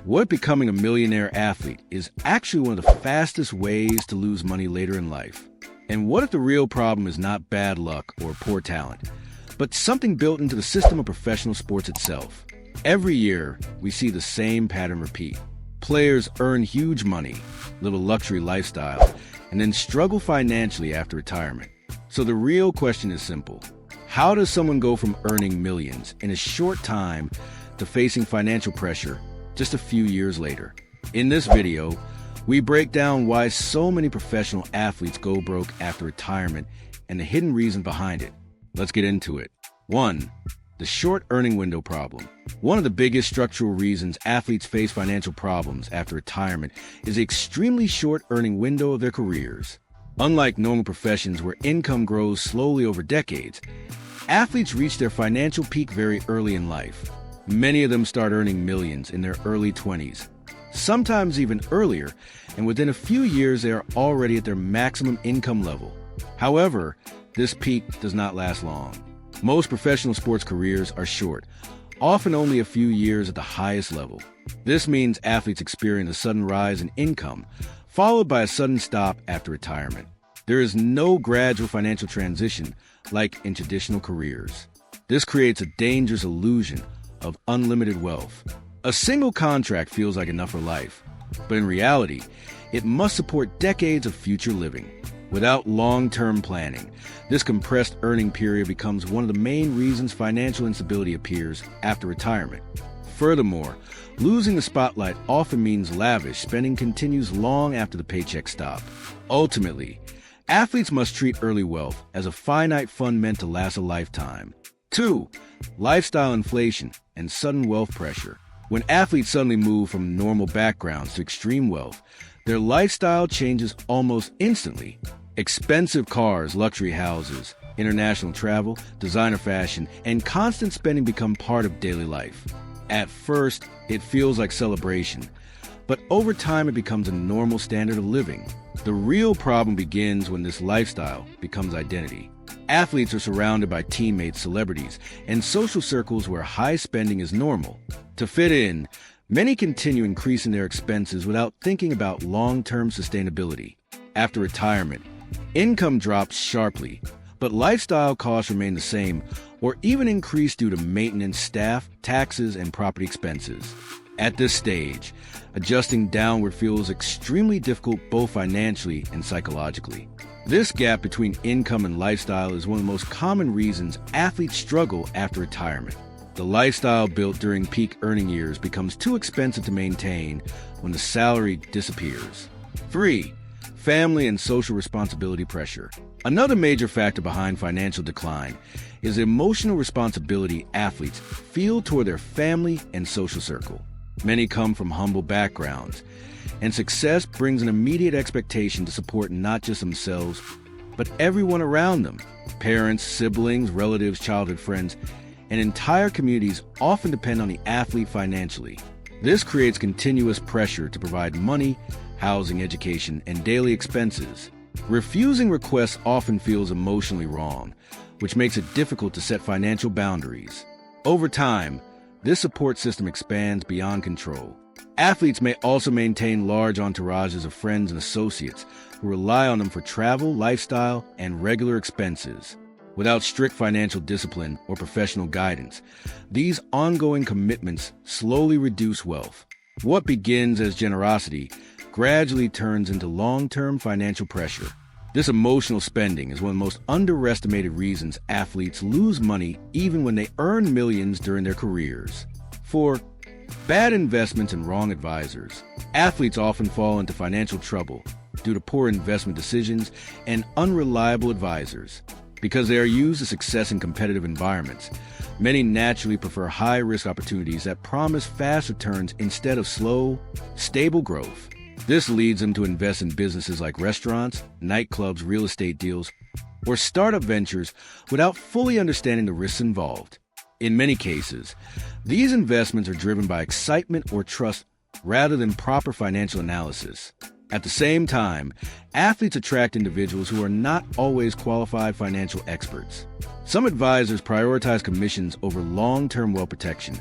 What becoming a millionaire athlete is actually one of the fastest ways to lose money later in life? And what if the real problem is not bad luck or poor talent, but something built into the system of professional sports itself? Every year, we see the same pattern repeat. Players earn huge money, live a luxury lifestyle, and then struggle financially after retirement. So the real question is simple. How does someone go from earning millions in a short time to facing financial pressure just a few years later? In this video, we break down why so many professional athletes go broke after retirement and the hidden reason behind it. Let's get into it. 1. The short earning window problem. One of the biggest structural reasons athletes face financial problems after retirement is the extremely short earning window of their careers. Unlike normal professions where income grows slowly over decades, athletes reach their financial peak very early in life. Many of them start earning millions in their early 20s, sometimes even earlier, and within a few years they are already at their maximum income level. However, this peak does not last long. Most professional sports careers are short, often only a few years at the highest level. This means athletes experience a sudden rise in income, followed by a sudden stop after retirement. There is no gradual financial transition like in traditional careers. This creates a dangerous illusion of unlimited wealth. A single contract feels like enough for life, but in reality, it must support decades of future living. Without long-term planning, this compressed earning period becomes one of the main reasons financial instability appears after retirement. Furthermore, losing the spotlight often means lavish spending continues long after the paychecks stop. Ultimately, athletes must treat early wealth as a finite fund meant to last a lifetime. 2. Lifestyle inflation and sudden wealth pressure. When athletes suddenly move from normal backgrounds to extreme wealth, their lifestyle changes almost instantly. Expensive cars, luxury houses, international travel, designer fashion, and constant spending become part of daily life. At first, it feels like celebration, but over time it becomes a normal standard of living. The real problem begins when this lifestyle becomes identity. Athletes are surrounded by teammates, celebrities, and social circles where high spending is normal. To fit in, many continue increasing their expenses without thinking about long-term sustainability. After retirement, income drops sharply, but lifestyle costs remain the same or even increase due to maintenance, staff, taxes, and property expenses. At this stage, adjusting downward feels extremely difficult both financially and psychologically. This gap between income and lifestyle is one of the most common reasons athletes struggle after retirement. The lifestyle built during peak earning years becomes too expensive to maintain when the salary disappears. 3. Family and social responsibility pressure. Another major factor behind financial decline is the emotional responsibility athletes feel toward their family and social circle. Many come from humble backgrounds, and success brings an immediate expectation to support not just themselves, but everyone around them. Parents, siblings, relatives, childhood friends, and entire communities often depend on the athlete financially. This creates continuous pressure to provide money, housing, education, and daily expenses. Refusing requests often feels emotionally wrong, which makes it difficult to set financial boundaries. Over time, this support system expands beyond control. Athletes may also maintain large entourages of friends and associates who rely on them for travel, lifestyle, and regular expenses. Without strict financial discipline or professional guidance, these ongoing commitments slowly reduce wealth. What begins as generosity gradually turns into long-term financial pressure. This emotional spending is one of the most underestimated reasons athletes lose money even when they earn millions during their careers. 4. Bad investments and wrong advisors. Athletes often fall into financial trouble due to poor investment decisions and unreliable advisors. Because they are used to success in competitive environments, many naturally prefer high-risk opportunities that promise fast returns instead of slow, stable growth. This leads them to invest in businesses like restaurants, nightclubs, real estate deals, or startup ventures without fully understanding the risks involved. In many cases, these investments are driven by excitement or trust rather than proper financial analysis. At the same time, athletes attract individuals who are not always qualified financial experts. Some advisors prioritize commissions over long-term wealth protection,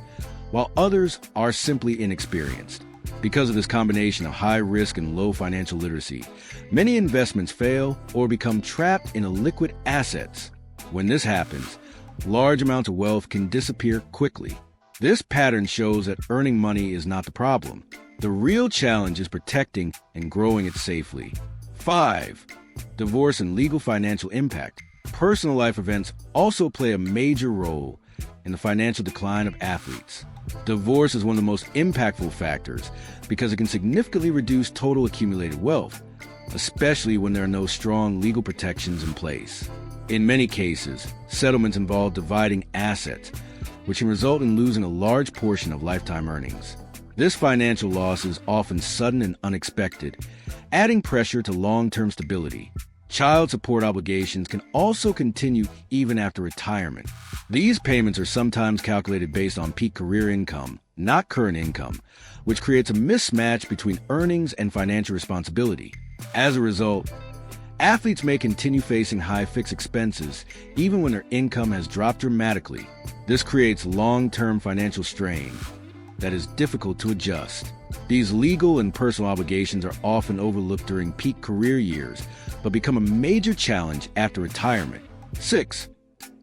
while others are simply inexperienced. Because of this combination of high risk and low financial literacy, many investments fail or become trapped in illiquid assets. When this happens, large amounts of wealth can disappear quickly. This pattern shows that earning money is not the problem. The real challenge is protecting and growing it safely. 5. Divorce and legal financial impact. Personal life events also play a major role in the financial decline of athletes. Divorce is one of the most impactful factors because it can significantly reduce total accumulated wealth, especially when there are no strong legal protections in place. In many cases, settlements involve dividing assets, which can result in losing a large portion of lifetime earnings. This financial loss is often sudden and unexpected, adding pressure to long-term stability. Child support obligations can also continue even after retirement. These payments are sometimes calculated based on peak career income, not current income, which creates a mismatch between earnings and financial responsibility. As a result, athletes may continue facing high fixed expenses even when their income has dropped dramatically. This creates long-term financial strain that is difficult to adjust. These legal and personal obligations are often overlooked during peak career years, but become a major challenge after retirement. 6.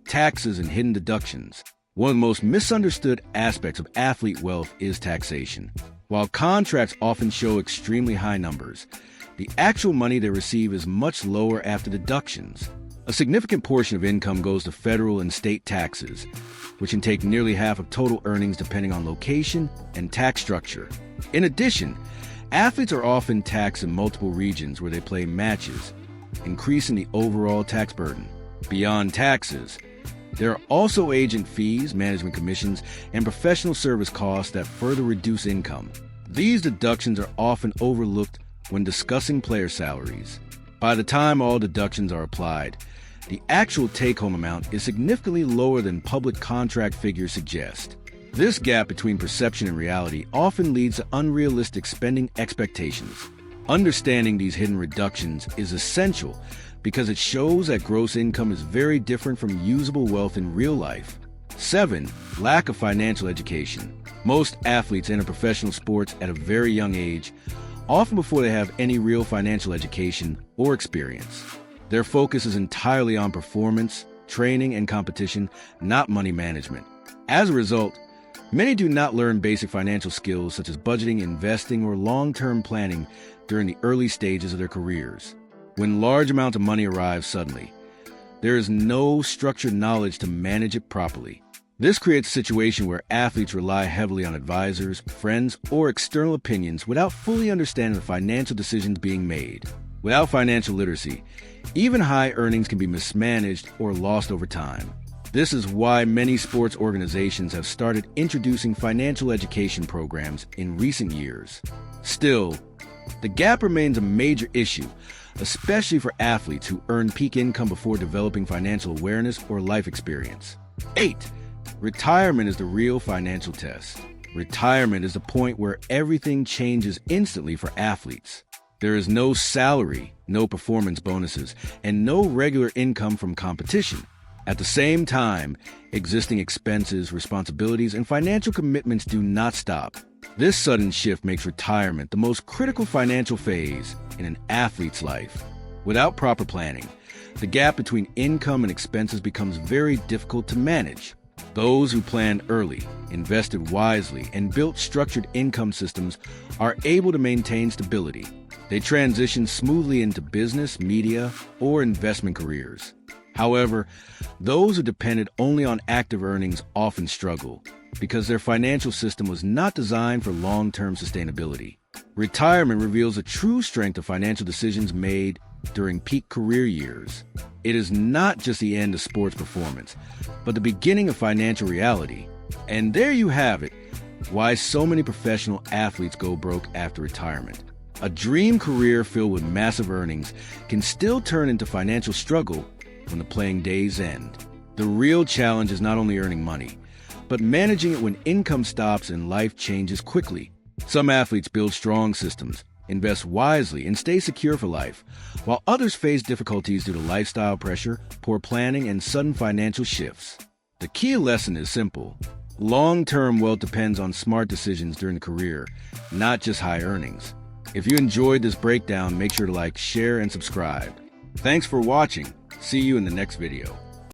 Taxes and hidden deductions. One of the most misunderstood aspects of athlete wealth is taxation. While contracts often show extremely high numbers, the actual money they receive is much lower after deductions. A significant portion of income goes to federal and state taxes, which can take nearly half of total earnings depending on location and tax structure. In addition, athletes are often taxed in multiple regions where they play matches, increasing the overall tax burden. Beyond taxes, there are also agent fees, management commissions, and professional service costs that further reduce income. These deductions are often overlooked when discussing player salaries. By the time all deductions are applied, the actual take-home amount is significantly lower than public contract figures suggest. This gap between perception and reality often leads to unrealistic spending expectations. Understanding these hidden reductions is essential because it shows that gross income is very different from usable wealth in real life. 7. Lack of financial education. Most athletes enter professional sports at a very young age, often before they have any real financial education or experience. Their focus is entirely on performance, training, and competition, not money management. As a result, many do not learn basic financial skills such as budgeting, investing, or long-term planning during the early stages of their careers. When large amounts of money arrive suddenly, there is no structured knowledge to manage it properly. This creates a situation where athletes rely heavily on advisors, friends, or external opinions without fully understanding the financial decisions being made. Without financial literacy, even high earnings can be mismanaged or lost over time. This is why many sports organizations have started introducing financial education programs in recent years. Still, the gap remains a major issue, especially for athletes who earn peak income before developing financial awareness or life experience. 8. Retirement is the real financial test. Retirement is the point where everything changes instantly for athletes. There is no salary, no performance bonuses, and no regular income from competition. At the same time, existing expenses, responsibilities, and financial commitments do not stop. This sudden shift makes retirement the most critical financial phase in an athlete's life. Without proper planning, the gap between income and expenses becomes very difficult to manage. Those who planned early, invested wisely, and built structured income systems are able to maintain stability. They transition smoothly into business, media, or investment careers. However, those who depended only on active earnings often struggle because their financial system was not designed for long-term sustainability. Retirement reveals the true strength of financial decisions made during peak career years. It is not just the end of sports performance, but the beginning of financial reality. And there you have it, why so many professional athletes go broke after retirement. A dream career filled with massive earnings can still turn into financial struggle when the playing days end. The real challenge is not only earning money, but managing it when income stops and life changes quickly. Some athletes build strong systems, invest wisely, and stay secure for life, while others face difficulties due to lifestyle pressure, poor planning, and sudden financial shifts. The key lesson is simple. Long-term wealth depends on smart decisions during the career, not just high earnings. If you enjoyed this breakdown, make sure to like, share, and subscribe. Thanks for watching. See you in the next video.